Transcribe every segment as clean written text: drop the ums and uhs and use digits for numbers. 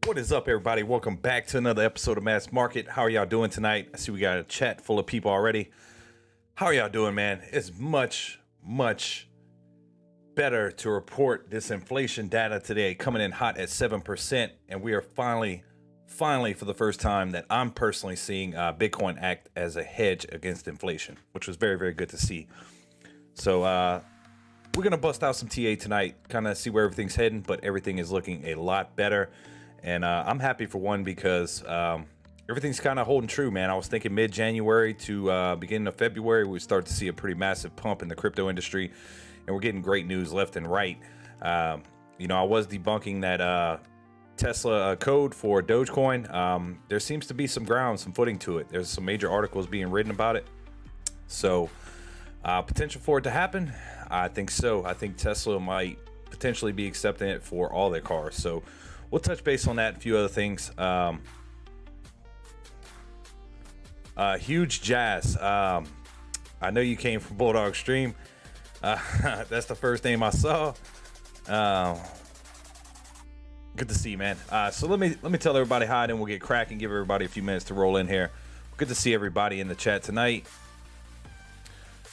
What is up, everybody? Welcome back to another episode of Mass Market. How are y'all doing tonight? I see we got a chat full of people already. How are y'all doing, man? It's much better to report this inflation data today, coming in hot at 7%. And we are finally, for the first time that I'm personally seeing Bitcoin act as a hedge against inflation, which was very good to see. So we're going to bust out some TA tonight, kind of see where everything's heading, but everything is looking a lot better. And I'm happy for one because everything's kind of holding true, man. I was thinking mid-January to beginning of February, we start to see a pretty massive pump in the crypto industry, and we're getting great news left and right. I was debunking that Tesla code for Dogecoin. There seems to be some ground, some footing to it. There's some major articles being written about it. So potential for it to happen? I think so. I think Tesla might potentially be accepting it for all their cars. So we'll touch base on that and a few other things. Huge Jazz. I know you came from Bulldog Stream. That's the first name I saw. Good to see you, man. So let me tell everybody hi, and we'll get cracking. Give everybody a few minutes to roll in here. Good to see everybody in the chat tonight.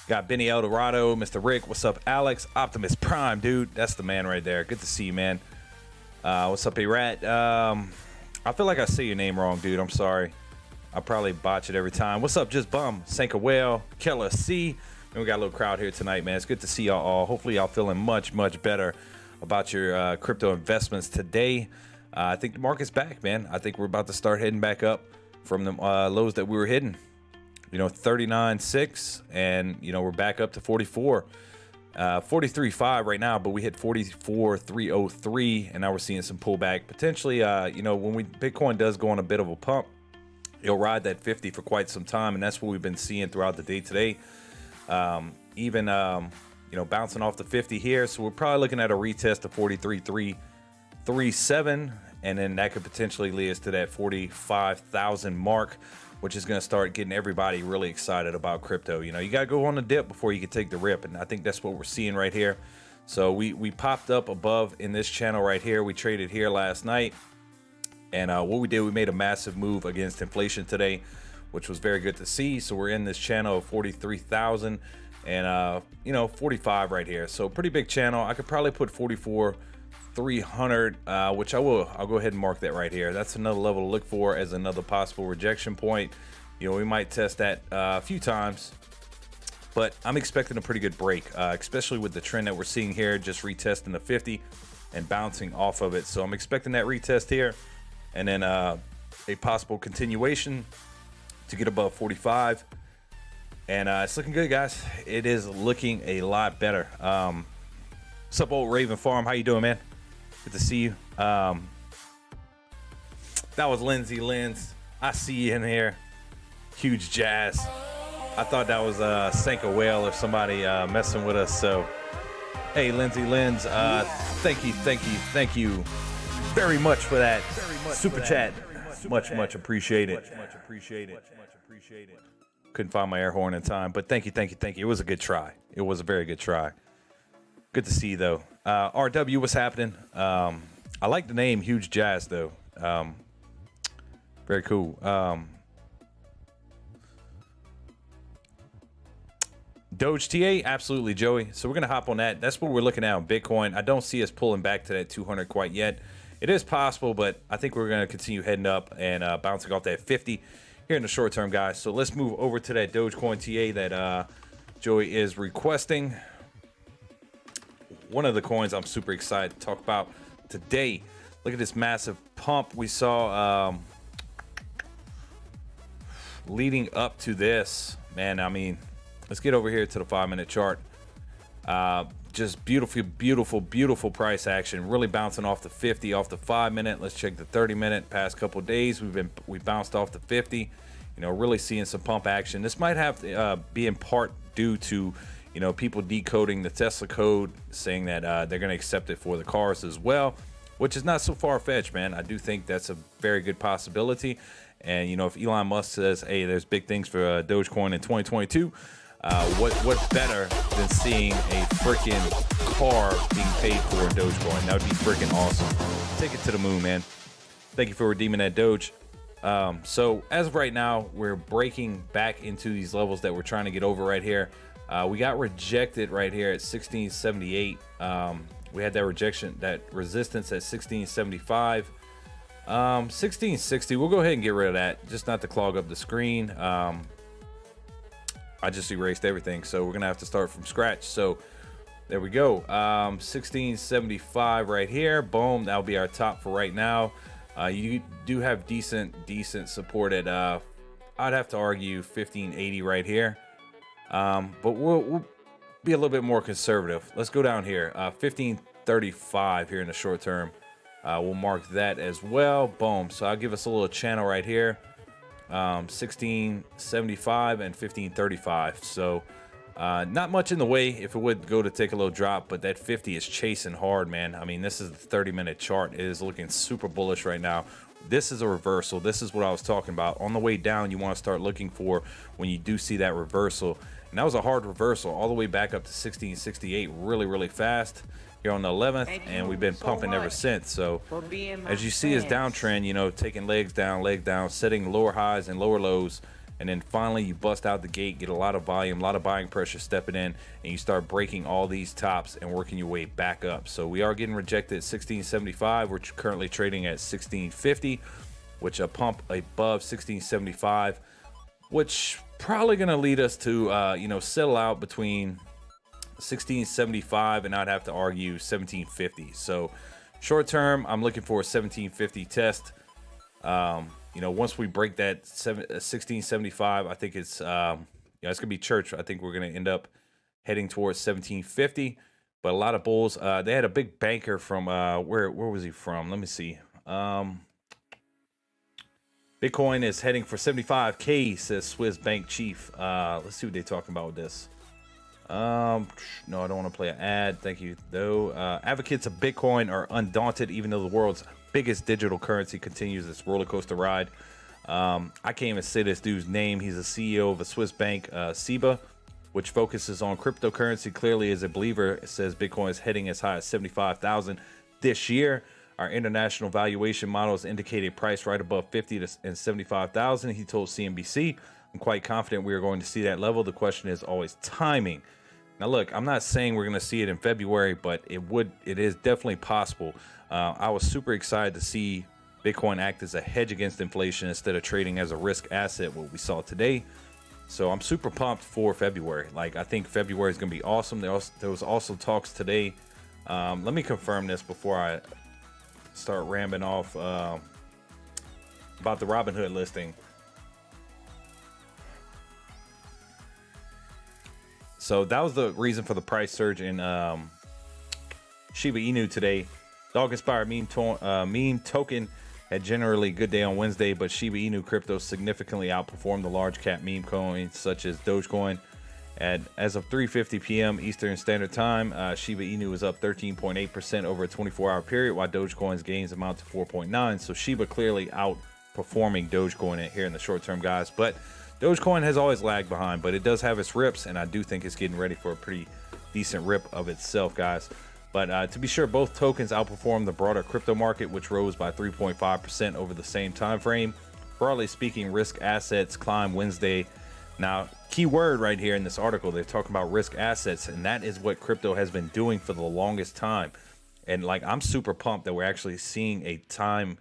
Got Benny Eldorado, Mr. Rick. What's up, Alex? Optimus Prime, dude. That's the man right there. Good to see you, man. What's up, A-Rat? I feel like I say your name wrong, dude. I'm sorry. I probably botch it every time. What's up, Just Bum? Sanka Whale, Keller C. And we got a little crowd here tonight, man. It's good to see y'all all. Hopefully y'all feeling much better about your crypto investments today. I think the market's back, man. I think we're about to start heading back up from the lows that we were hitting. 39.6, and we're back up to 44. 43.5 right now, but we hit 44.303, and now we're seeing some pullback potentially. When Bitcoin does go on a bit of a pump, it'll ride that 50 for quite some time, and that's what we've been seeing throughout the day today. Even bouncing off the 50 here, so we're probably looking at a retest of 43.337, and then that could potentially lead us to that 45,000 mark, which is going to start getting everybody really excited about crypto. You got to go on the dip before you can take the rip, and I think that's what we're seeing right here. So we popped up above in this channel right here. We traded here last night, and what we did, we made a massive move against inflation today, which was very good to see. So we're in this channel of 43,000 and 45 right here. So pretty big channel. I could probably put 44,300, which I will. I'll go ahead and mark that right here. That's another level to look for as another possible rejection point. You know, we might test that a few times, but I'm expecting a pretty good break, especially with the trend that we're seeing here, just retesting the 50 and bouncing off of it. So I'm expecting that retest here, and then a possible continuation to get above 45. And it's looking good, guys. It is looking a lot better. What's up, old Raven Farm? How you doing, man? Good to see you. That was Lindsay Lenz. I see you in here. Huge jazz. I thought that was Sank a Whale or somebody messing with us. So, hey, Lindsay Lenz, thank you very much for that super chat. Much appreciated. Couldn't find my air horn in time, but thank you. It was a good try. It was a very good try. Good to see you, though. RW, what's happening? I like the name Huge Jazz, though. Very cool. Doge TA, absolutely, Joey. So we're going to hop on that. That's what we're looking at on Bitcoin. I don't see us pulling back to that 200 quite yet. It is possible, but I think we're going to continue heading up and bouncing off that 50 here in the short term, guys. So let's move over to that Dogecoin TA that Joey is requesting. One of the coins I'm super excited to talk about today. Look at this massive pump we saw leading up to this. Man, I mean, let's get over here to the 5-minute chart. Just beautiful price action. Really bouncing off the 50, off the 5-minute. Let's check the 30-minute. Past couple days, we bounced off the 50. You know, really seeing some pump action. This might have to be in part due to, you know, people decoding the Tesla code, saying that they're going to accept it for the cars as well, which is not so far-fetched, man. I do think that's a very good possibility. And, you know, if Elon Musk says, hey, there's big things for Dogecoin in 2022, what's better than seeing a freaking car being paid for in Dogecoin? That would be freaking awesome. Take it to the moon, man. Thank you for redeeming that Doge. So as of right now, we're breaking back into these levels that we're trying to get over right here. We got rejected right here at 1678. We had that rejection, that resistance at 1675. 1660, we'll go ahead and get rid of that, just not to clog up the screen. I just erased everything, so we're gonna have to start from scratch. So there we go. 1675 right here. Boom, that'll be our top for right now. You do have decent support at I'd have to argue 1580 right here. But we'll be a little bit more conservative. Let's go down here. 1535 here in the short term. We'll mark that as well. Boom. So I'll give us a little channel right here. 1675 and 1535. So not much in the way if it would go to take a little drop, but that 50 is chasing hard, man. I mean, this is the 30-minute chart. It is looking super bullish right now. This is a reversal. This is what I was talking about. On the way down, you want to start looking for when you do see that reversal. And that was a hard reversal all the way back up to 1668 really fast here on the 11th, and we've been pumping ever since. So as you see, is downtrend, you know, taking legs down, setting lower highs and lower lows, and then finally you bust out the gate, get a lot of volume, a lot of buying pressure stepping in, and you start breaking all these tops and working your way back up. So we are getting rejected at 1675. We're currently trading at 1650, which a pump above 1675, which probably going to lead us to you know, settle out between 1675 and I'd have to argue 1750. So short term, I'm looking for a 1750 test. You know, once we break that 1675, I think it's yeah, it's gonna be church. I think we're gonna end up heading towards 1750. But a lot of bulls. They had a big banker from where was he from? Let me see. Bitcoin is heading for 75K, says Swiss Bank Chief. Let's see what they're talking about with this. No, I don't want to play an ad. Thank you, though. Advocates of Bitcoin are undaunted, even though the world's biggest digital currency continues its roller coaster ride. I can't even say this dude's name. He's a CEO of a Swiss bank, SEBA, which focuses on cryptocurrency. Clearly, as a believer, it says Bitcoin is heading as high as 75,000 this year. Our international valuation models indicate a price right above 50 and 75,000. He told CNBC, "I'm quite confident we are going to see that level. The question is always timing." Now, look, I'm not saying we're going to see it in February, but it is definitely possible. I was super excited to see Bitcoin act as a hedge against inflation instead of trading as a risk asset, what we saw today. So I'm super pumped for February. Like, I think February is going to be awesome. There was also talks today. Let me confirm this before I start rambling off about the Robinhood listing. So that was the reason for the price surge in Shiba Inu today. Dog-inspired meme token had generally good day on Wednesday, but Shiba Inu crypto significantly outperformed the large cap meme coins such as Dogecoin. As of 3:50 p.m. Eastern Standard Time, Shiba Inu was up 13.8% over a 24-hour period, while Dogecoin's gains amount to 4.9%. So Shiba clearly outperforming Dogecoin here in the short term, guys. But Dogecoin has always lagged behind, but it does have its rips, and I do think it's getting ready for a pretty decent rip of itself, guys. But to be sure, both tokens outperformed the broader crypto market, which rose by 3.5% over the same time frame. Broadly speaking, risk assets climbed Wednesday. Now, key word right here in this article, they're talking about risk assets, and that is what crypto has been doing for the longest time. And like, I'm super pumped that we're actually seeing a time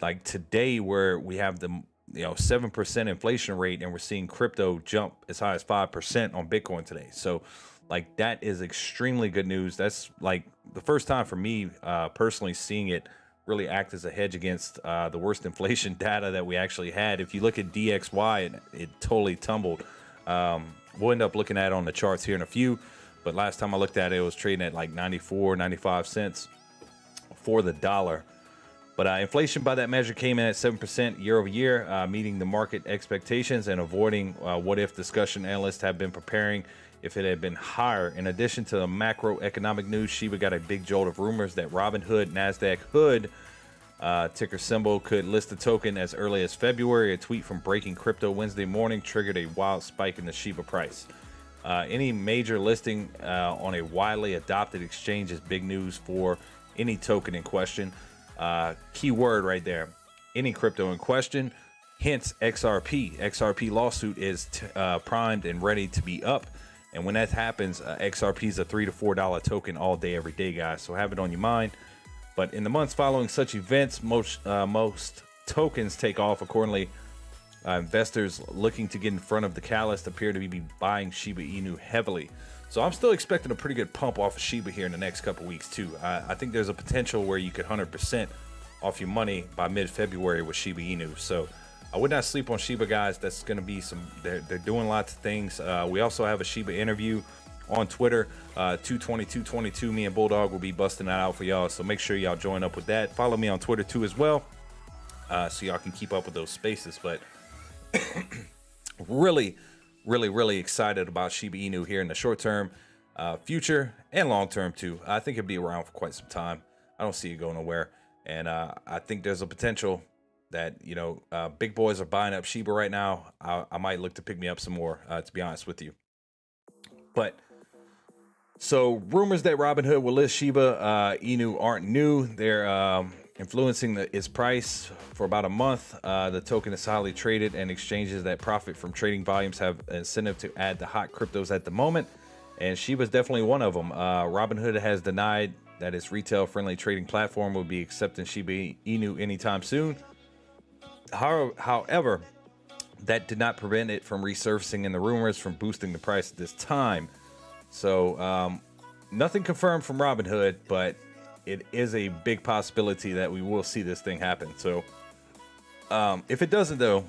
like today where we have the 7% inflation rate, and we're seeing crypto jump as high as 5% on Bitcoin today. So like, that is extremely good news. That's like the first time for me personally seeing it really act as a hedge against the worst inflation data that we actually had. If you look at DXY, it totally tumbled. We'll end up looking at it on the charts here in a few, but last time I looked at it, it was trading at like 95 cents for the dollar. But inflation by that measure came in at 7% year over year, meeting the market expectations and avoiding what if discussion analysts have been preparing if it had been higher. In addition to the macroeconomic news, Shiba got a big jolt of rumors that Robinhood, NASDAQ Hood, ticker symbol, could list the token as early as February. A tweet from Breaking Crypto Wednesday morning triggered a wild spike in the Shiba price. Any major listing on a widely adopted exchange is big news for any token in question. Key word right there, any crypto in question, hence XRP. XRP lawsuit is primed and ready to be up. And when that happens, XRP is a $3 to $4 token all day, every day, guys. So have it on your mind. But in the months following such events, most tokens take off. Accordingly, investors looking to get in front of the catalyst appear to be buying Shiba Inu heavily. So I'm still expecting a pretty good pump off of Shiba here in the next couple weeks too. I think there's a potential where you could 100% off your money by mid-February with Shiba Inu. So I would not sleep on Shiba, guys. That's going to be they're doing lots of things. We also have a Shiba interview on Twitter, 22222. Me and Bulldog will be busting that out for y'all. So make sure y'all join up with that. Follow me on Twitter too as well, so y'all can keep up with those spaces. But really excited about Shiba Inu here in the short term, future, and long term too. I think it'll be around for quite some time. I don't see it going nowhere. And I think there's a potential that, big boys are buying up Shiba right now. I might look to pick me up some more, to be honest with you. But so rumors that Robinhood will list Shiba Inu aren't new. They're influencing its price for about a month. The token is highly traded, and exchanges that profit from trading volumes have an incentive to add the hot cryptos at the moment. And Shiba is definitely one of them. Robinhood has denied that its retail-friendly trading platform will be accepting Shiba Inu anytime soon. However, that did not prevent it from resurfacing in the rumors from boosting the price at this time. So nothing confirmed from Robinhood, but it is a big possibility that we will see this thing happen. So if it doesn't, though,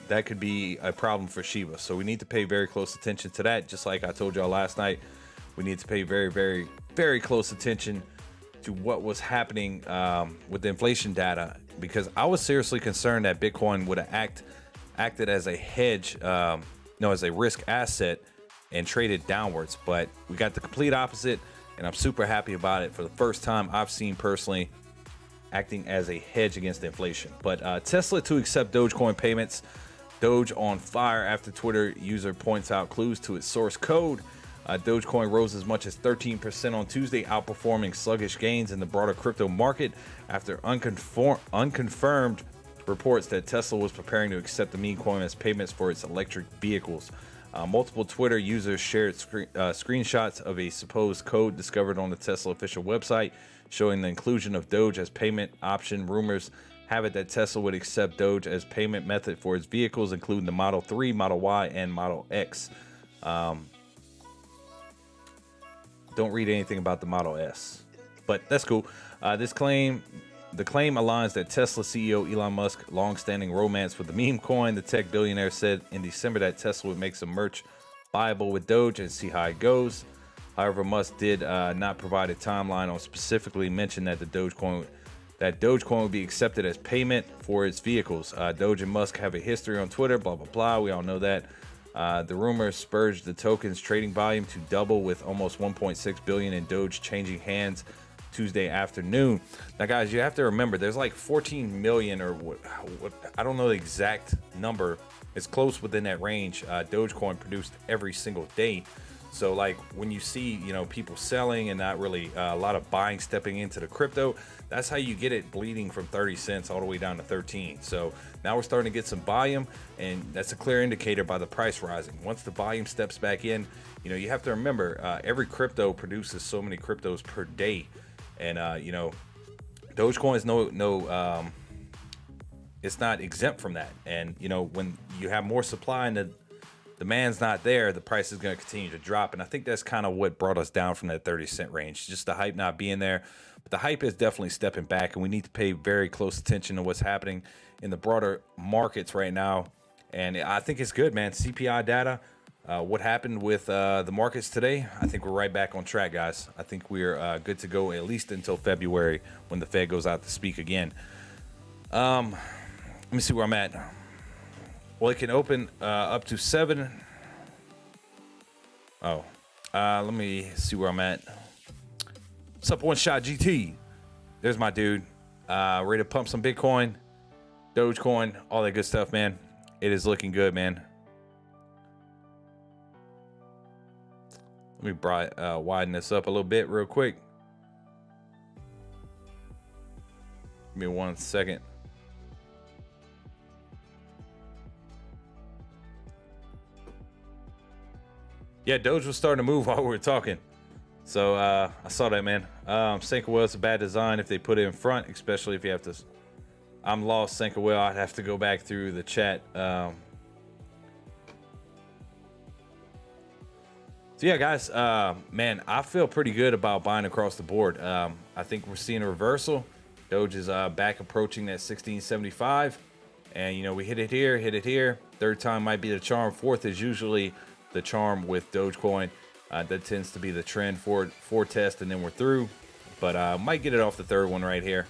that could be a problem for Shiba. So we need to pay very close attention to that. Just like I told y'all last night, we need to pay very close attention to what was happening with the inflation data, because I was seriously concerned that Bitcoin would have acted as a hedge, as a risk asset and traded downwards. But we got the complete opposite, and I'm super happy about it. For the first time I've seen personally, acting as a hedge against inflation. But Tesla to accept Dogecoin payments. Doge on fire after Twitter user points out clues to its source code. Dogecoin rose as much as 13% on Tuesday, outperforming sluggish gains in the broader crypto market after unconfirmed reports that Tesla was preparing to accept the meme coin as payments for its electric vehicles. Multiple Twitter users shared screenshots of a supposed code discovered on the Tesla official website, showing the inclusion of Doge as payment option. Rumors have it that Tesla would accept Doge as payment method for its vehicles, including the Model 3, Model Y, and Model X. Don't read anything about the Model S, but that's cool. The claim aligns that Tesla CEO Elon Musk's long-standing romance with the meme coin. The tech billionaire said in December that Tesla would make some merch viable with Doge and see how it goes. However, Musk did not provide a timeline or specifically mention that Dogecoin would be accepted as payment for its vehicles. Doge and Musk have a history on Twitter, blah, blah, blah. We all know that. The rumors spurred the token's trading volume to double, with almost 1.6 billion in Doge changing hands Tuesday afternoon. Now, guys, you have to remember there's like 14 million or what I don't know the exact number. It's close within that range. Dogecoin produced every single day. So like when you see, people selling and not really a lot of buying stepping into the crypto, that's how you get it bleeding from 30 cents all the way down to 13. So now we're starting to get some volume, and that's a clear indicator by the price rising. Once the volume steps back in, you have to remember every crypto produces so many cryptos per day. And, Dogecoin is no, it's not exempt from that. And, when you have more supply and the demand's not there, the price is going to continue to drop. And I think that's kind of what brought us down from that 30-cent range, just the hype not being there. But the hype is definitely stepping back, and we need to pay very close attention to what's happening in the broader markets right now. And I think it's good, man. CPI data, what happened with the markets today, I think we're right back on track, guys. I think we're good to go at least until February when the Fed goes out to speak again. Let me see where I'm at. Well, it can open up to 7. Oh, let me see where I'm at. What's up, One Shot GT? There's my dude. Ready to pump some Bitcoin, Dogecoin, all that good stuff, man. It is looking good, man. Let me widen this up a little bit real quick. Give me 1 second. Yeah, Doge was starting to move while we were talking. So I saw that, man. Sankwell is a bad design if they put it in front, especially if you have to. I'm lost, Sankwell. I'd have to go back through the chat. So yeah, guys, man, I feel pretty good about buying across the board. I think we're seeing a reversal. Doge is back approaching that 1675. And, we hit it here. Third time might be the charm. Fourth is usually the charm with Dogecoin. That tends to be the trend for test, and then we're through. But might get it off the third one right here.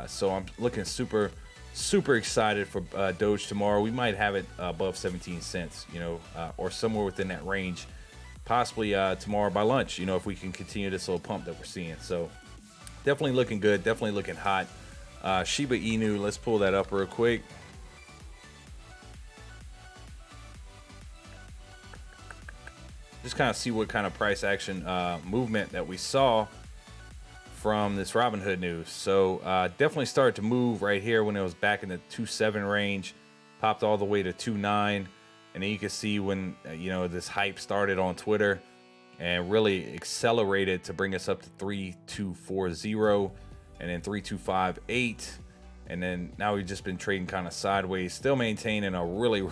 So I'm looking super excited for Doge tomorrow. We might have it above 17 cents, or somewhere within that range. Possibly tomorrow by lunch, if we can continue this little pump that we're seeing. So definitely looking good, definitely looking hot. Shiba Inu, let's pull that up real quick. Just kind of see what kind of price action movement that we saw from this Robinhood news. So definitely started to move right here when it was back in the 2.7 range, popped all the way to 2.9. And then you can see when, this hype started on Twitter and really accelerated to bring us up to 3.240 and then 3.258. And then now we've just been trading kind of sideways, still maintaining a really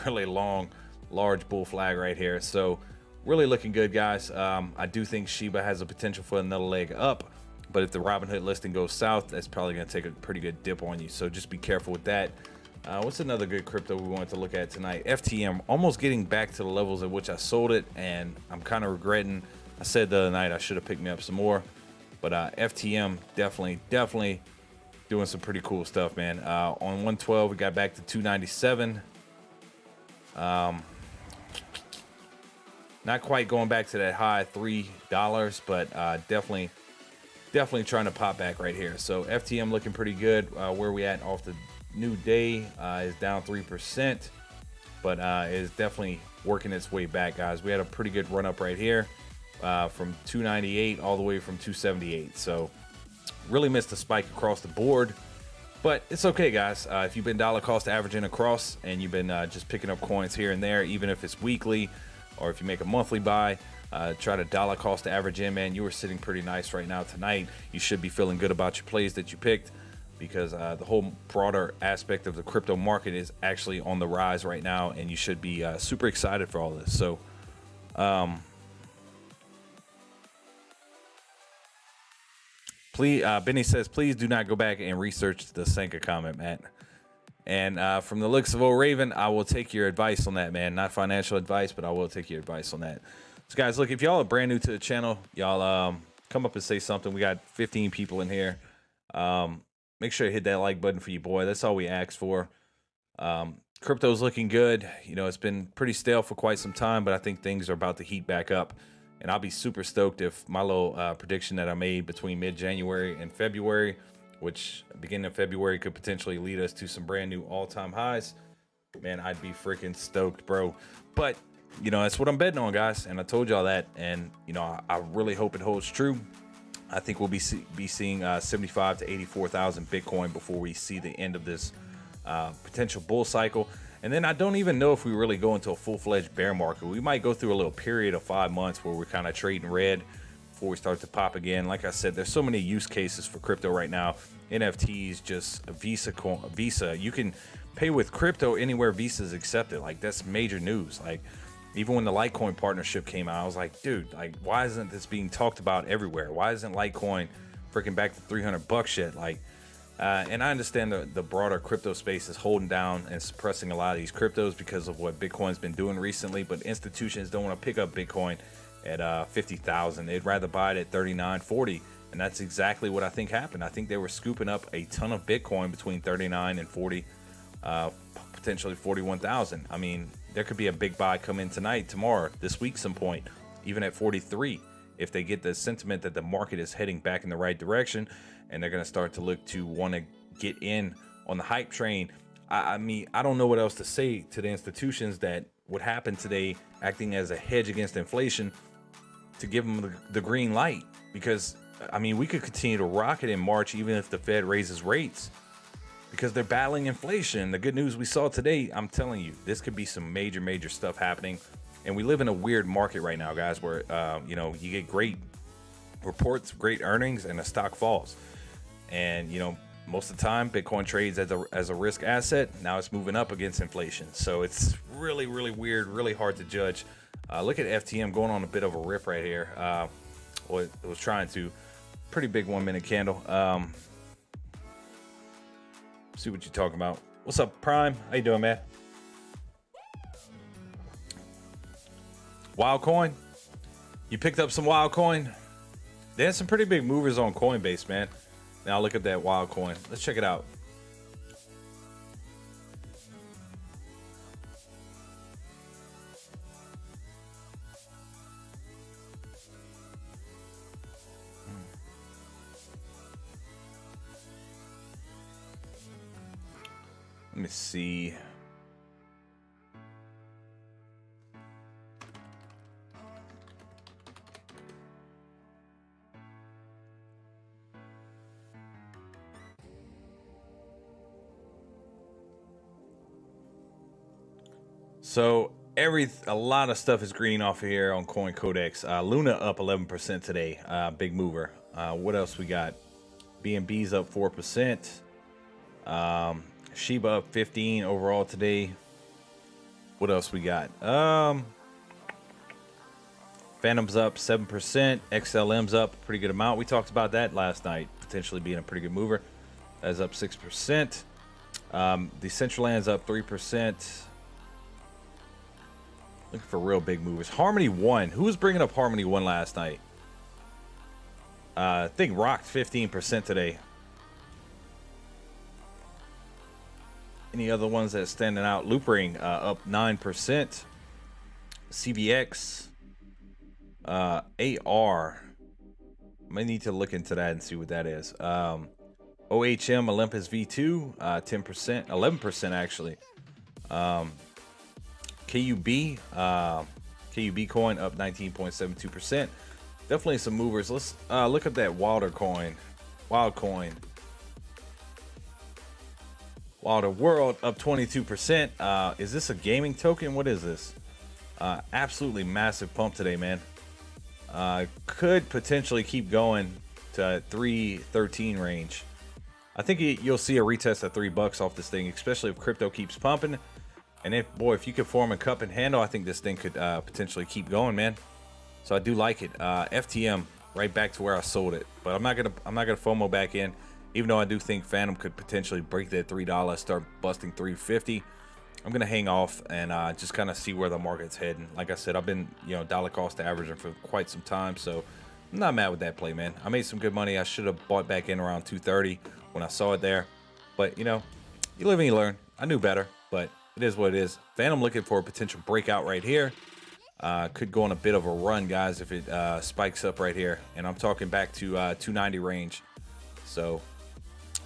large bull flag right here. So really looking good, guys. I do think Shiba has a potential for another leg up, but if the Robinhood listing goes south, that's probably going to take a pretty good dip on you. So just be careful with that. What's another good crypto we wanted to look at tonight? FTM, almost getting back to the levels at which I sold it, and I'm kind of regretting. I said the other night I should have picked me up some more, but FTM definitely doing some pretty cool stuff, man. On 112, we got back to 297. Not quite going back to that high $3, but definitely trying to pop back right here. So FTM looking pretty good. Where we at off the new day is down 3%, but is definitely working its way back, guys. We had a pretty good run up right here from 298 all the way from 278. So really missed a spike across the board, but it's okay, guys. If you've been dollar cost averaging across and you've been just picking up coins here and there, even if it's weekly or if you make a monthly buy, try to dollar cost average in, man. You were sitting pretty nice right now tonight. You should be feeling good about your plays that you picked. because the whole broader aspect of the crypto market is actually on the rise right now, and you should be super excited for all this. So please, Benny says, please do not go back and research the Senka comment, Matt. And from the looks of old Raven, I will take your advice on that, man. Not financial advice, but I will take your advice on that. So guys, look, if y'all are brand new to the channel, y'all come up and say something. We got 15 people in here. Make sure you hit that like button for you, boy. That's all we ask for. Crypto's looking good. You know, it's been pretty stale for quite some time, but I think things are about to heat back up. And I'll be super stoked if my little prediction that I made between mid-January and February, which beginning of February could potentially lead us to some brand new all-time highs. Man, I'd be freaking stoked, bro. But, you know, that's what I'm betting on, guys. And I told y'all that. And, you know, I really hope it holds true. I think we'll be seeing 75 to 84,000 Bitcoin before we see the end of this potential bull cycle. And then I don't even know if we really go into a full-fledged bear market. We might go through a little period of 5 months where we're kind of trading red before we start to pop again. Like I said, there's so many use cases for crypto right now. NFTs, just Visa. You can pay with crypto anywhere Visa's accepted. Like, that's major news. Like, even when the Litecoin partnership came out, I was like, dude, like, why isn't this being talked about everywhere? Why isn't Litecoin freaking back to $300 yet? Like, and I understand the broader crypto space is holding down and suppressing a lot of these cryptos because of what Bitcoin's been doing recently, but institutions don't want to pick up Bitcoin at 50,000. They'd rather buy it at 39, 40. And that's exactly what I think happened. I think they were scooping up a ton of Bitcoin between 39 and 40, potentially 41,000. I mean, there could be a big buy come in tonight, tomorrow, this week, some point, even at 43, if they get the sentiment that the market is heading back in the right direction, and they're going to start to look to want to get in on the hype train. I mean, I don't know what else to say to the institutions that would happen today, acting as a hedge against inflation, to give them the green light, because I mean, we could continue to rock it in March, even if the Fed raises rates, because they're battling inflation. The good news we saw today, I'm telling you, this could be some major stuff happening. And we live in a weird market right now, guys, where, you know, you get great reports, great earnings, and the stock falls. And, you know, most of the time, Bitcoin trades as a risk asset. Now it's moving up against inflation. So it's really weird, really hard to judge. Look at FTM going on a bit of a rip right here. Well, it was trying to. Pretty big 1 minute candle. See what you're talking about. What's up, Prime? How you doing, man? Wild coin. You picked up some wild coin. There's some pretty big movers on Coinbase, man. Now look at that wild coin. Let's check it out. Let me see. So a lot of stuff is green off of here on Coin Codex. Luna up 11% today. Big mover. What else we got? BNB's up 4%. Shiba up 15 overall today. What else we got? Phantom's up 7%. XLM's up a pretty good amount. We talked about that last night, potentially being a pretty good mover. That's up 6%. Decentraland's up 3%. Looking for real big movers. Harmony 1. Who was bringing up Harmony 1 last night? I think rocked 15% today. Any other ones that's standing out? Loopring up 9%. CVX, AR. May need to look into that and see what that is. OHM Olympus V2, 10%, 11% actually. KUB, KUB coin up 19.72%. Definitely some movers. Let's look at that Wilder coin. Wild coin. Wilder World up 22%. Is this a gaming token? What is this? Absolutely massive pump today, man. Could potentially keep going to 313 range. I think you'll see a retest of $3 off this thing, especially if crypto keeps pumping. And if, boy, if you could form a cup and handle, I think this thing could potentially keep going, man. So I do like it. FTM right back to where I sold it, but I'm not gonna FOMO back in, even though I do think Phantom could potentially break that $3, start busting 350. I'm gonna hang off and just kind of see where the market's heading. Like I said, I've been dollar cost averaging for quite some time, so I'm not mad with that play, man. I made some good money. I should have bought back in around 230 when I saw it there, but you live and you learn. I knew better, but it is what it is. Phantom looking for a potential breakout right here. Could go on a bit of a run, guys, if it spikes up right here. And I'm talking back to 290 range. So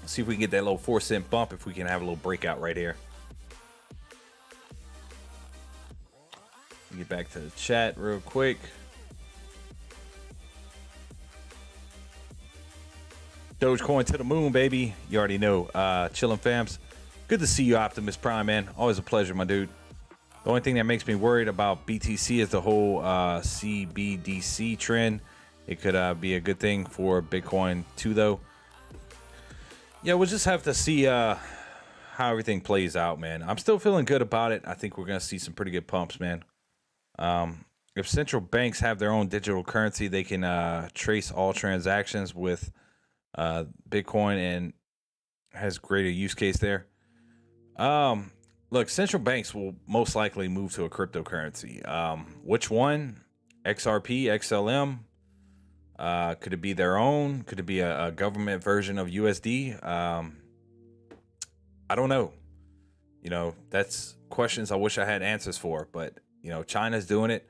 let's see if we can get that little 4-cent bump, if we can have a little breakout right here. Get back to the chat real quick. Dogecoin to the moon, baby. You already know. Chillin' fams. Good to see you, Optimus Prime, man. Always a pleasure, my dude. The only thing that makes me worried about BTC is the whole CBDC trend. It could be a good thing for Bitcoin too, though. Yeah, we'll just have to see how everything plays out, man. I'm still feeling good about it. I think we're going to see some pretty good pumps, man. If central banks have their own digital currency, they can trace all transactions with Bitcoin, and has greater use case there. Look, central banks will most likely move to a cryptocurrency. Which one? XRP, XLM? Could it be their own? Could it be a government version of USD? I don't know. That's questions I wish I had answers for. But, China's doing it.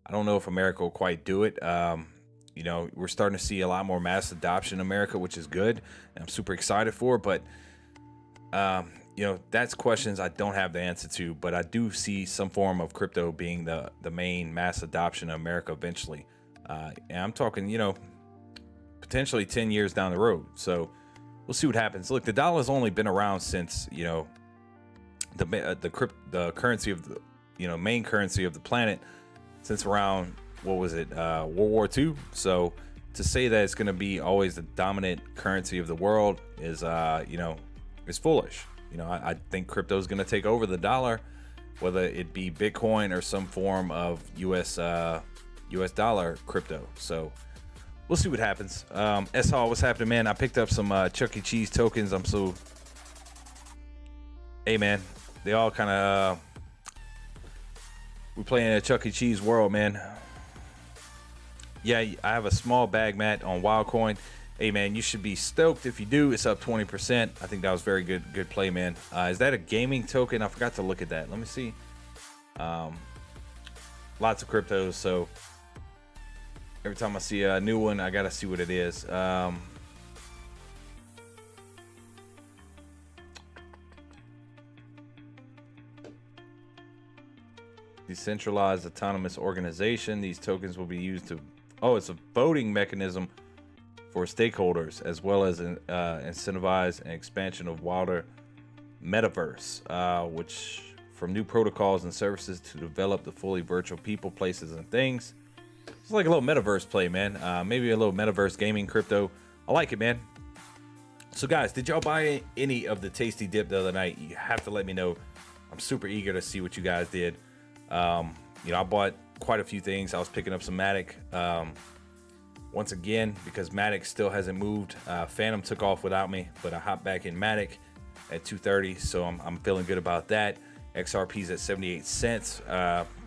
I don't know if America will quite do it. We're starting to see a lot more mass adoption in America, which is good. And I'm super excited for. But, that's questions I don't have the answer to, but I do see some form of crypto being the main mass adoption in America eventually. And I'm talking, potentially 10 years down the road. So we'll see what happens. Look, the dollar's only been around since, the currency of the, main currency of the planet since around, what was it? World War II. So to say that it's going to be always the dominant currency of the world is, is foolish. I think crypto is going to take over the dollar, whether it be Bitcoin or some form of US dollar crypto. So we'll see what happens. S-Hall, what's happening, man? I picked up some Chuck E. Cheese tokens. Hey, man, they all kind of, we play in a Chuck E. Cheese world, man. Yeah, I have a small bag, Matt, on Wildcoin. Hey, man, you should be stoked if you do. It's up 20%. I think that was very good play, man. Is that a gaming token? I forgot to look at that. Let me see. Lots of cryptos, so every time I see a new one, I got to see what it is. Decentralized autonomous organization. These tokens will be used to... Oh, it's a voting mechanism for stakeholders, as well as incentivize an expansion of wider metaverse, which from new protocols and services to develop the fully virtual people, places, and things. It's like a little metaverse play, man. Maybe a little metaverse gaming crypto. I like it, man. So guys, did y'all buy any of the tasty dip the other night? You have to let me know. I'm super eager to see what you guys did. I bought quite a few things. I was picking up some Matic. Once again, because Matic still hasn't moved. Phantom took off without me, but I hopped back in Matic at 230, so I'm feeling good about that. XRP's at 78 cents.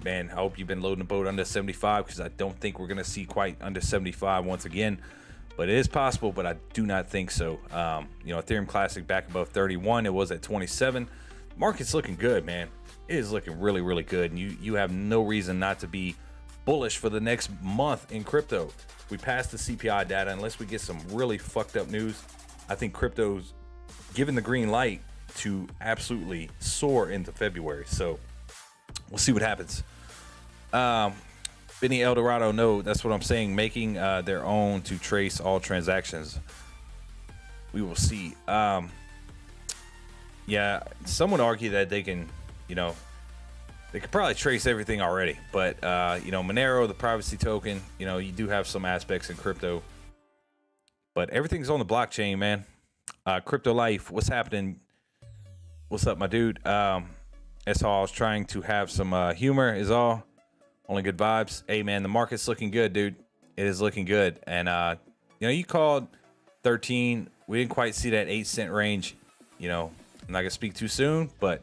Man, I hope you've been loading the boat under 75, because I don't think we're gonna see quite under 75 once again, but it is possible, but I do not think so. Ethereum Classic back above 31. It was at 27. Market's looking good, man. It is looking really, really good, and you have no reason not to be bullish for the next month in crypto. We passed the CPI data. Unless we get some really fucked up news, I think crypto's given the green light to absolutely soar into February. So we'll see what happens. Benny Eldorado, no, that's what I'm saying. Making their own to trace all transactions. We will see. Yeah, some would argue that they can, they could probably trace everything already, but Monero, the privacy token, you do have some aspects in crypto, but everything's on the blockchain, man. Crypto Life, what's happening? What's up, my dude? That's all. I was trying to have some humor is all. Only good vibes. Hey, man, the market's looking good, dude. It is looking good. And, you called 13. We didn't quite see that 8-cent range. I'm not going to speak too soon, but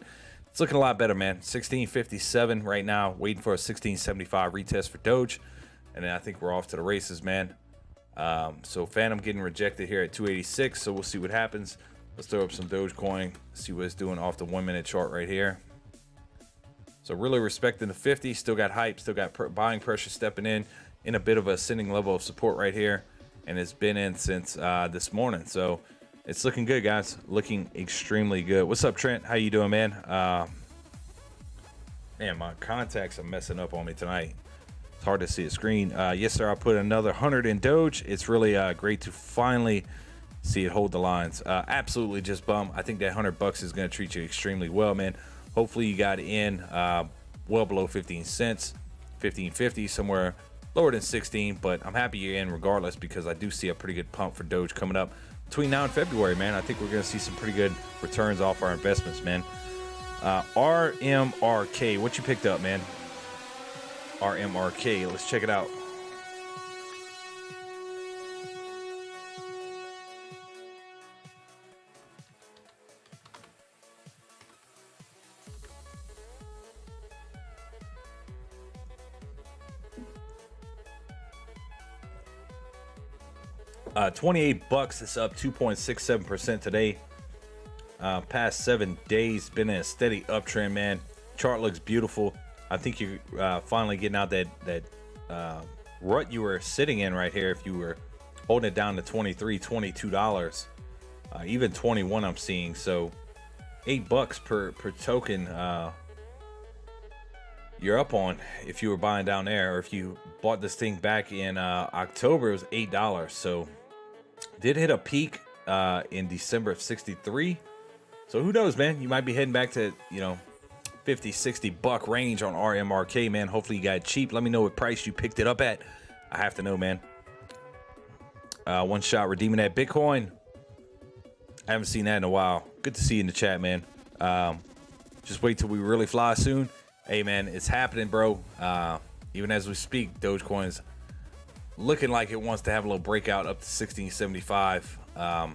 it's looking a lot better, man. 1657 right now, waiting for a 1675 retest for Doge. And then I think we're off to the races, man. So Phantom getting rejected here at 286. So we'll see what happens. Let's throw up some Dogecoin, see what it's doing off the 1 minute chart right here. So really respecting the 50, still got hype, still got buying pressure stepping in a bit of a ascending level of support right here. And it's been in since this morning. So it's looking good, guys. Looking extremely good. What's up, Trent? How you doing, man? Man, my contacts are messing up on me tonight. It's hard to see a screen. Yes, sir. I put another 100 in Doge. It's really great to finally see it hold the lines. Absolutely just bum. I think that $100 is going to treat you extremely well, man. Hopefully you got in well below 15 cents, 15.50, somewhere lower than 16. But I'm happy you're in regardless, because I do see a pretty good pump for Doge coming up between now and February, man. I think we're going to see some pretty good returns off our investments, man. RMRK, what you picked up, man? RMRK, let's check it out. $28. It's up 2.67% today. Past 7 days, been in a steady uptrend, man. Chart looks beautiful. I think you're finally getting out that rut you were sitting in right here. If you were holding it down to $23, $22, even 21, I'm seeing. So $8 per token. You're up on if you were buying down there, or if you bought this thing back in October, it was $8. So did hit a peak in December of 63. So who knows, man? You might be heading back to, $50-$60 range on RMRK, man. Hopefully you got it cheap. Let me know what price you picked it up at. I have to know, man. One shot redeeming that Bitcoin. I haven't seen that in a while. Good to see you in the chat, man. Just wait till we really fly soon. Hey, man, it's happening, bro. Even as we speak, Dogecoin's looking like it wants to have a little breakout up to 1675. That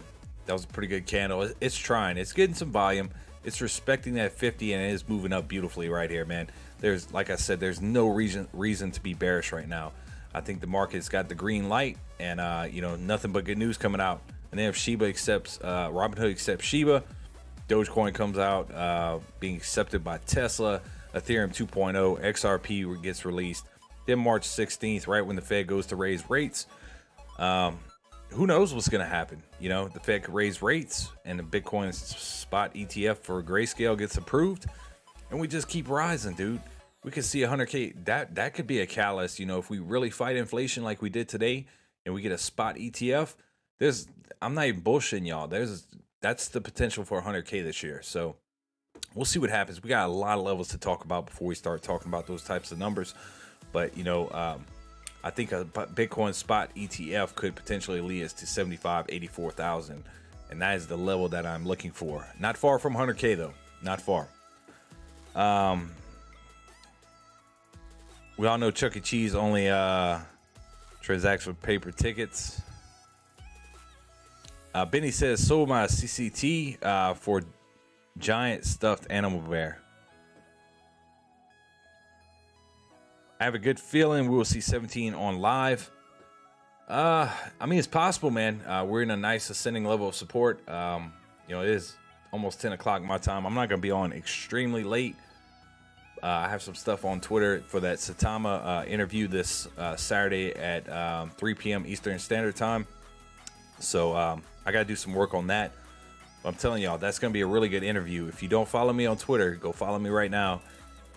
was a pretty good candle. It's trying. It's getting some volume. It's respecting that 50, and it is moving up beautifully right here, man. There's, like I said, there's no reason to be bearish right now. I think the market's got the green light, and nothing but good news coming out. And then if Shiba accepts, Robinhood accepts Shiba, Dogecoin comes out being accepted by Tesla, Ethereum 2.0, XRP gets released. Then March 16th, right when the Fed goes to raise rates. Who knows what's going to happen? The Fed could raise rates, and the Bitcoin spot ETF for Grayscale gets approved, and we just keep rising, dude. We could see 100K. That could be a catalyst. If we really fight inflation like we did today, and we get a spot ETF, I'm not even bullshitting y'all. That's the potential for 100K this year. So we'll see what happens. We got a lot of levels to talk about before we start talking about those types of numbers. But I think a Bitcoin spot ETF could potentially lead us to 75, 84,000. And that is the level that I'm looking for. Not far from 100K though. Not far. We all know Chuck E. Cheese only transacts with paper tickets. Benny says, sold my CCT for giant stuffed animal bear. I have a good feeling we will see 17 on live. It's possible, man. We're in a nice ascending level of support. It is almost 10 o'clock my time. I'm not going to be on extremely late. I have some stuff on Twitter for that Saitama interview this Saturday at 3 p.m. Eastern Standard Time. So I got to do some work on that. But I'm telling y'all, that's going to be a really good interview. If you don't follow me on Twitter, go follow me right now.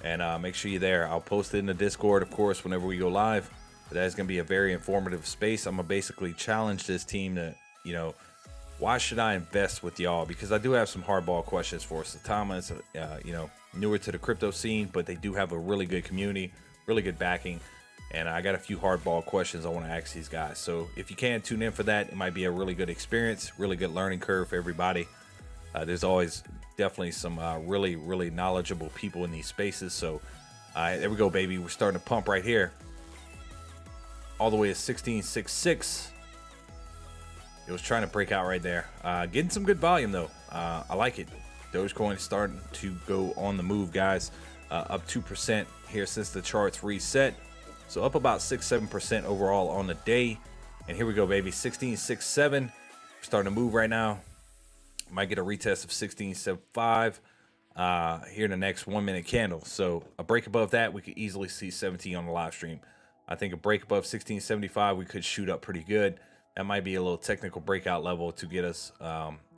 And make sure you're there. I'll post it in the Discord, of course, whenever we go live. But that is going to be a very informative space. I'm going to basically challenge this team to, why should I invest with y'all? Because I do have some hardball questions for Saitama. It's, newer to the crypto scene, but they do have a really good community, really good backing. And I got a few hardball questions I want to ask these guys. So if you can tune in for that, it might be a really good experience, really good learning curve for everybody. There's always definitely some really knowledgeable people in these spaces. So there we go, baby. We're starting to pump right here. All the way to 16.66. It was trying to break out right there. Getting some good volume though. I like it. Dogecoin is starting to go on the move, guys. Up 2% here since the charts reset. So up about 6-7% overall on the day. And here we go, baby. 16.67. Starting to move right now. Might get a retest of 16.75 here in the next 1 minute candle. So a break above that, we could easily see 17 on the live stream. I think a break above 16.75, we could shoot up pretty good. That might be a little technical breakout level to get us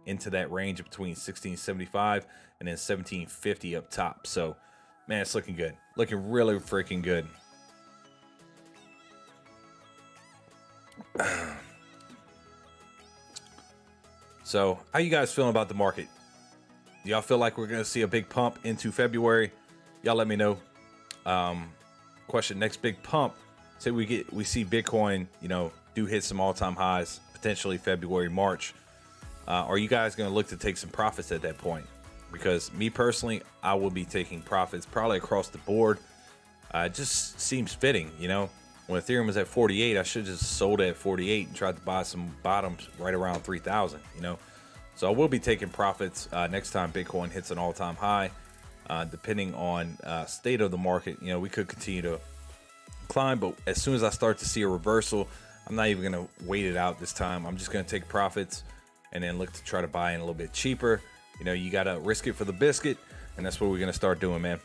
into that range between 16.75 and then 17.50 up top. So, man, it's looking good. Looking really freaking good. So, how you guys feeling about the market? Y'all feel like we're going to see a big pump into February? Y'all let me know. Question, next big pump. Say we see Bitcoin, do hit some all-time highs, potentially February, March. Are you guys going to look to take some profits at that point? Because me personally, I will be taking profits probably across the board. It just seems fitting, When Ethereum was at 48, I should have just sold it at 48 and tried to buy some bottoms right around 3,000, So I will be taking profits next time Bitcoin hits an all-time high. Depending on state of the market, we could continue to climb, but as soon as I start to see a reversal, I'm not even going to wait it out this time. I'm just going to take profits and then look to try to buy in a little bit cheaper. You got to risk it for the biscuit, and that's what we're going to start doing, man.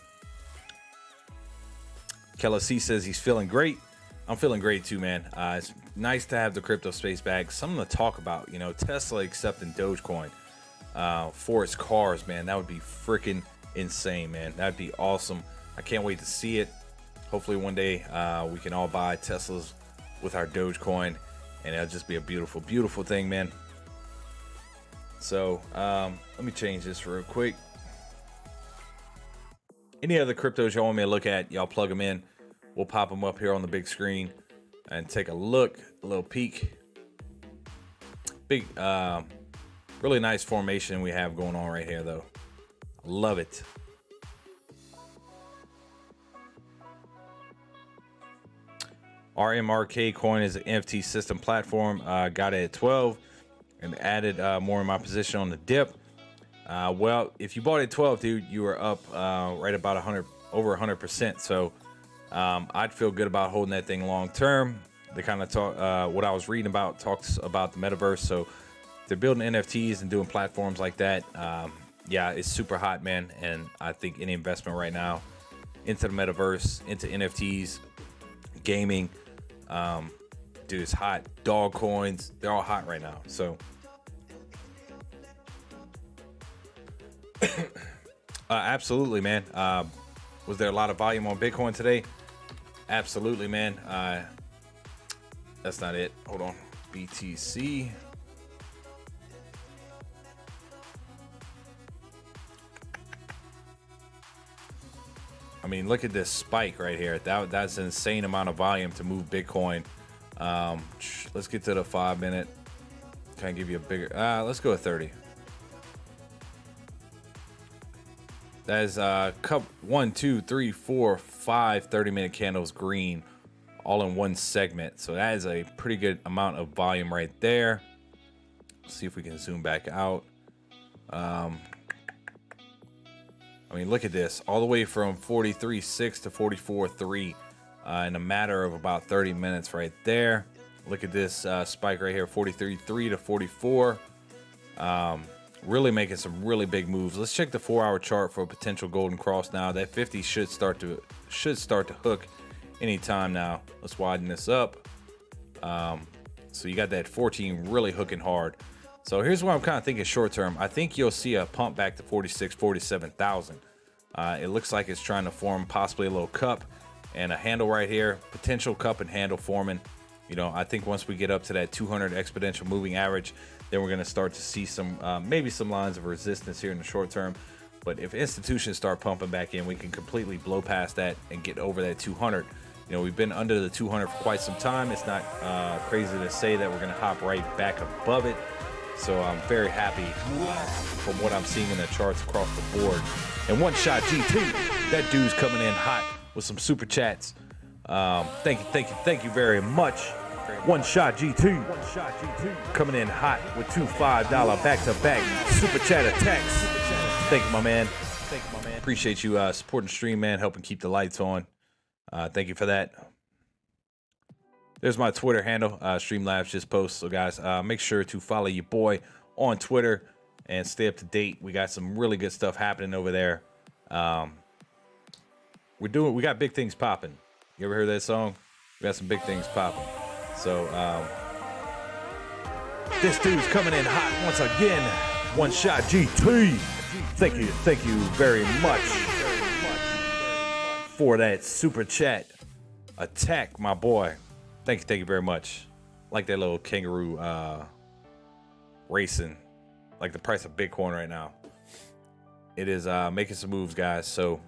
Kella C says he's feeling great. I'm feeling great too, man. It's nice to have the crypto space back. Something to talk about, Tesla accepting Dogecoin for its cars, man. That would be freaking insane, man. That'd be awesome. I can't wait to see it. Hopefully one day we can all buy Teslas with our Dogecoin, and it'll just be a beautiful, beautiful thing, man. So let me change this real quick. Any other cryptos y'all want me to look at, y'all plug them in. We'll pop them up here on the big screen and take a look, a little peek. Big, really nice formation we have going on right here, though. Love it. RMRK coin is an NFT system platform. Got it at 12 and added more in my position on the dip. Well, if you bought it at 12, dude, you were up right about over 100%. So I'd feel good about holding that thing long term. They kind of talk what I was reading about talks about the metaverse. So they're building NFTs and doing platforms like that. Yeah, it's super hot, man. And I think any investment right now into the metaverse, into NFTs, gaming, dude, it's hot. Dog coins, they're all hot right now. So absolutely, man. Was there a lot of volume on Bitcoin today? Absolutely, man. That's not it. Hold on. BTC. I mean, look at this spike right here. That's an insane amount of volume to move Bitcoin. Let's get to the 5 minute. Can I give you a bigger? Let's go with 30. That is 1, 2, 3, 4, 5 30-minute candles green, all in one segment. So that is a pretty good amount of volume right there. Let's see if we can zoom back out. I mean, look at this, all the way from 43.6 to 44.3 in a matter of about 30 minutes right there. Look at this spike right here, 43.3 to 44. Really making some really big moves. Let's check the 4-hour chart for a potential golden cross now. That 50 should start to hook anytime now. Let's widen this up. So you got that 14 really hooking hard. So here's what I'm kind of thinking short term. I think you'll see a pump back to 46, 47,000. It looks like it's trying to form possibly a little cup and a handle right here. Potential cup and handle forming. I think once we get up to that 200 exponential moving average, then we're going to start to see some maybe some lines of resistance here in the short term. But if institutions start pumping back in, we can completely blow past that and get over that 200. You know, we've been under the 200 for quite some time. It's not crazy to say that we're going to hop right back above it. So I'm very happy from what I'm seeing in the charts across the board. And One Shot GT, that dude's coming in hot with some super chats. Thank you very much. One Shot GT coming in hot with two $5 back-to-back super chat attacks. Thank you, my man. Appreciate you supporting the stream, man, helping keep the lights on. Thank you for that. There's my Twitter handle. Streamlabs just posts. So, guys, make sure to follow your boy on Twitter and stay up to date. We got some really good stuff happening over there. We got big things popping. You ever heard that song? We got some big things popping. So, this dude's coming in hot once again. One Shot GT. Thank you very much for that super chat attack, my boy. Thank you very much. Like that little kangaroo racing, like the price of Bitcoin right now. It is making some moves, guys. So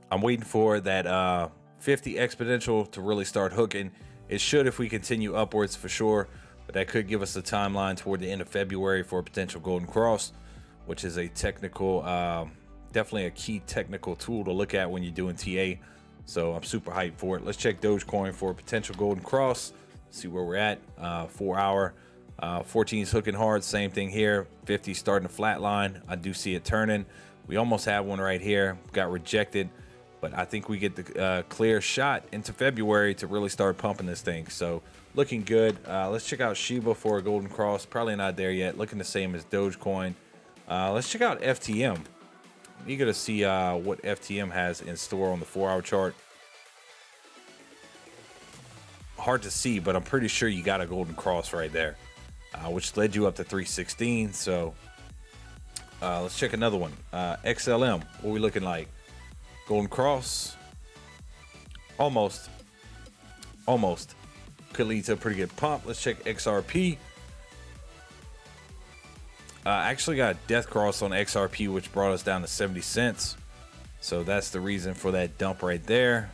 I'm waiting for that 50 exponential to really start hooking. It should if we continue upwards for sure, but that could give us a timeline toward the end of February for a potential golden cross, which is a technical, definitely a key technical tool to look at when you're doing TA. So I'm super hyped for it. Let's check Dogecoin for a potential golden cross. See where we're at. 4 hour, 14 is hooking hard. Same thing here. 50 starting to flatline. I do see it turning. We almost had one right here. Got rejected, but I think we get the clear shot into February to really start pumping this thing. So looking good. Let's check out Shiba for a golden cross. Probably not there yet. Looking the same as Dogecoin. Let's check out FTM. I'm eager to see what FTM has in store on the 4 hour chart. Hard to see, but I'm pretty sure you got a golden cross right there, which led you up to 316. So let's check another one. XLM, what we looking like? Golden cross. Almost. Could lead to a pretty good pump. Let's check XRP. Actually got a death cross on XRP, which brought us down to 70 cents. So that's the reason for that dump right there.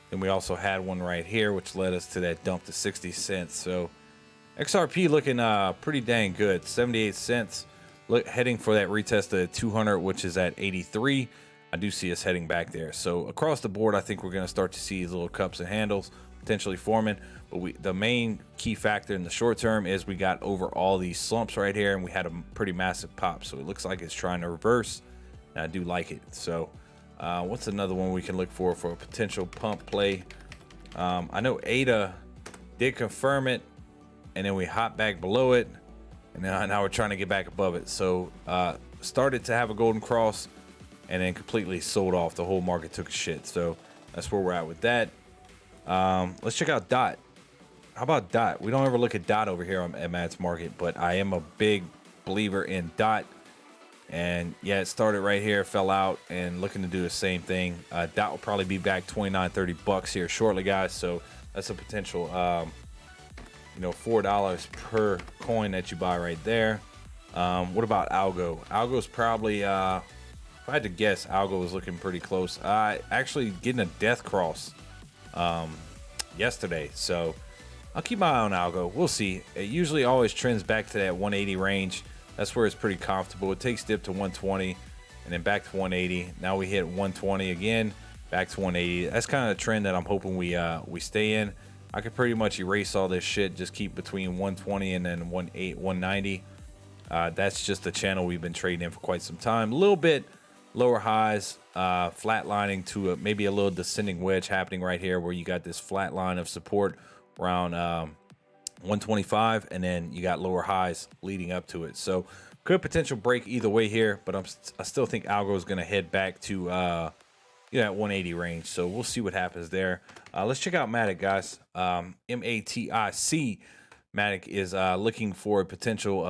Then we also had one right here, which led us to that dump to 60 cents. So XRP looking pretty dang good. 78 cents. Heading for that retest of 200, which is at 83. I do see us heading back there. So across the board, I think we're going to start to see these little cups and handles potentially forming. But the main key factor in the short term is we got over all these slumps right here, and we had a pretty massive pop. So it looks like it's trying to reverse, and I do like it. So what's another one we can look for a potential pump play? I know ADA did confirm it, and then we hop back below it, and now we're trying to get back above it. So started to have a golden cross and then completely sold off. The whole market took a shit. So that's where we're at with that. Let's check out DOT. How about DOT? We don't ever look at DOT over here at Matt's Market, but I am a big believer in DOT. And yeah, it started right here, fell out, and looking to do the same thing. DOT will probably be back 29, 30 bucks here shortly, guys. So that's a potential, $4 per coin that you buy right there. What about Algo? Algo's probably, if I had to guess, Algo is looking pretty close. Actually getting a death cross yesterday, so I'll keep my eye on Algo. We'll see. It usually always trends back to that 180 range. That's where it's pretty comfortable. It takes dip to 120 and then back to 180. Now we hit 120 again, back to 180. That's kind of the trend that I'm hoping we stay in. I could pretty much erase all this shit, just keep between 120 and then 190. That's just the channel we've been trading in for quite some time. A little bit lower highs, flatlining to maybe a little descending wedge happening right here, where you got this flat line of support around 125, and then you got lower highs leading up to it. So could potential break either way here, but I still think Algo is going to head back to that 180 range. So we'll see what happens there. Let's check out Matic, guys. MATIC. Matic is looking for a potential.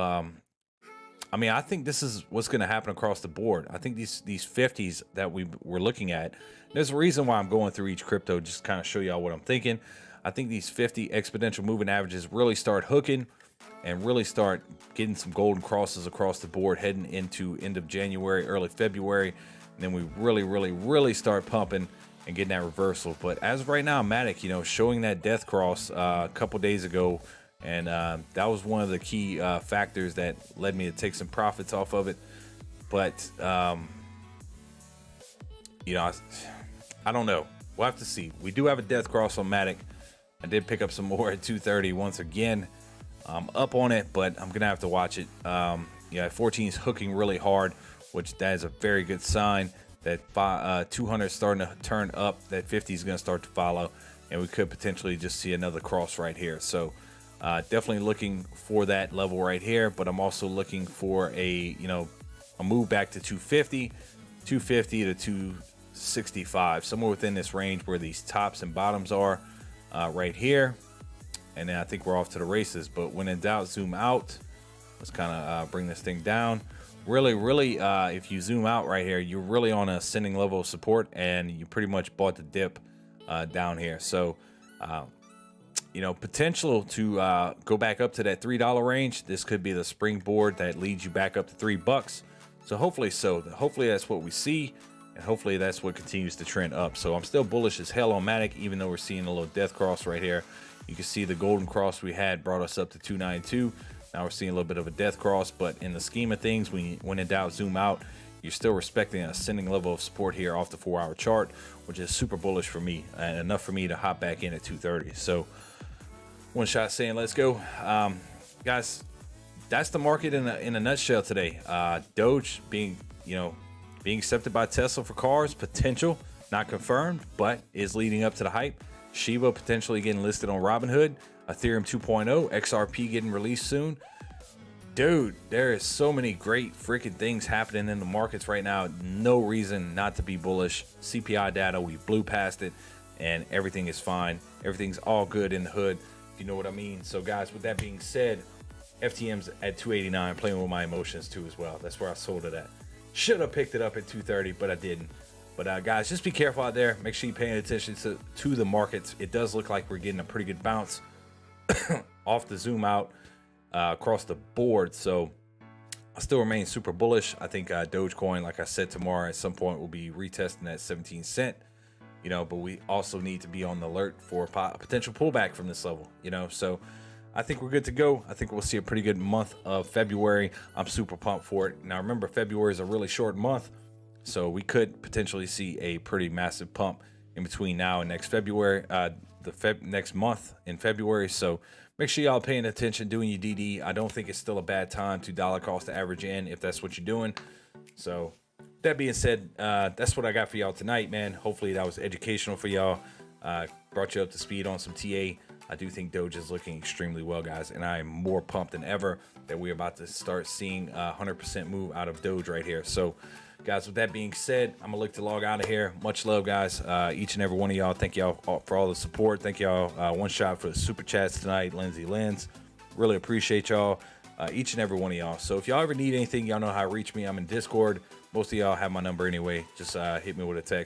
I think this is what's going to happen across the board. I think these 50s that we're looking at, there's a reason why I'm going through each crypto, just kind of show y'all what I'm thinking. I think these 50 exponential moving averages really start hooking and really start getting some golden crosses across the board heading into end of January, early February. and then we really start pumping and getting that reversal. But as of right now, Matic, you know, showing that death cross a couple days ago, and that was one of the key factors that led me to take some profits off of it. But you know, I don't know. We'll have to see. We do have a death cross on Matic. I did pick up some more at 230 once again. I'm up on it, but I'm gonna have to watch it. Yeah, 14 is hooking really hard, which that is a very good sign that 200 is starting to turn up. That 50 is gonna start to follow, and we could potentially just see another cross right here. So definitely looking for that level right here, but I'm also looking for a move back to 250 to 265, somewhere within this range where these tops and bottoms are right here. And then I think we're off to the races. But when in doubt, zoom out. Let's kind of bring this thing down. Really, if you zoom out right here, you're really on a ascending level of support, and you pretty much bought the dip down here. So, you know, potential to go back up to that $3 range. This could be the springboard that leads you back up to $3. So hopefully that's what we see, and hopefully that's what continues to trend up. So I'm still bullish as hell on Matic, even though we're seeing a little death cross right here. You can see the golden cross we had brought us up to 292. Now we're seeing a little bit of a death cross, but in the scheme of things, when in doubt, zoom out. You're still respecting an ascending level of support here off the 4-hour chart, which is super bullish for me, and enough for me to hop back in at 230. So one shot saying let's go. Guys, that's the market in a nutshell today. Doge being accepted by Tesla for cars, potential, not confirmed, but is leading up to the hype. Shiba potentially getting listed on Robinhood. Ethereum 2.0, XRP getting released soon. Dude, there is so many great freaking things happening in the markets right now. No reason not to be bullish. CPI data, we blew past it, and everything is fine. Everything's all good in the hood, if you know what I mean. So guys, with that being said, FTM's at 289, playing with my emotions too as well. That's where I sold it at. Should have picked it up at 230, but I didn't. But guys, just be careful out there. Make sure you're paying attention to the markets. It does look like we're getting a pretty good bounce off the zoom out across the board. So I still remain super bullish. I think Dogecoin, like I said, tomorrow at some point will be retesting that 17 cent. You know, but we also need to be on the alert for a potential pullback from this level. You know, so I think we're good to go. I think we'll see a pretty good month of February. I'm super pumped for it. Now remember, February is a really short month, so we could potentially see a pretty massive pump in between now and next February, next month in February. So make sure y'all paying attention, doing your DD. I don't think it's still a bad time to dollar cost average in if that's what you're doing. So that being said, that's what I got for y'all tonight, man. Hopefully that was educational for y'all. Brought you up to speed on some TA. I do think Doge is looking extremely well, guys, and I am more pumped than ever that we're about to start seeing a 100% move out of Doge right here. So guys, with that being said, I'm gonna look to log out of here. Much love, guys. Each and every one of y'all. Thank y'all for all the support. Thank y'all. One shot for the super chats tonight, Lindsay Lenz. Really appreciate y'all. Each and every one of y'all. So if y'all ever need anything, y'all know how to reach me. I'm in Discord. Most of y'all have my number anyway. Just hit me with a text.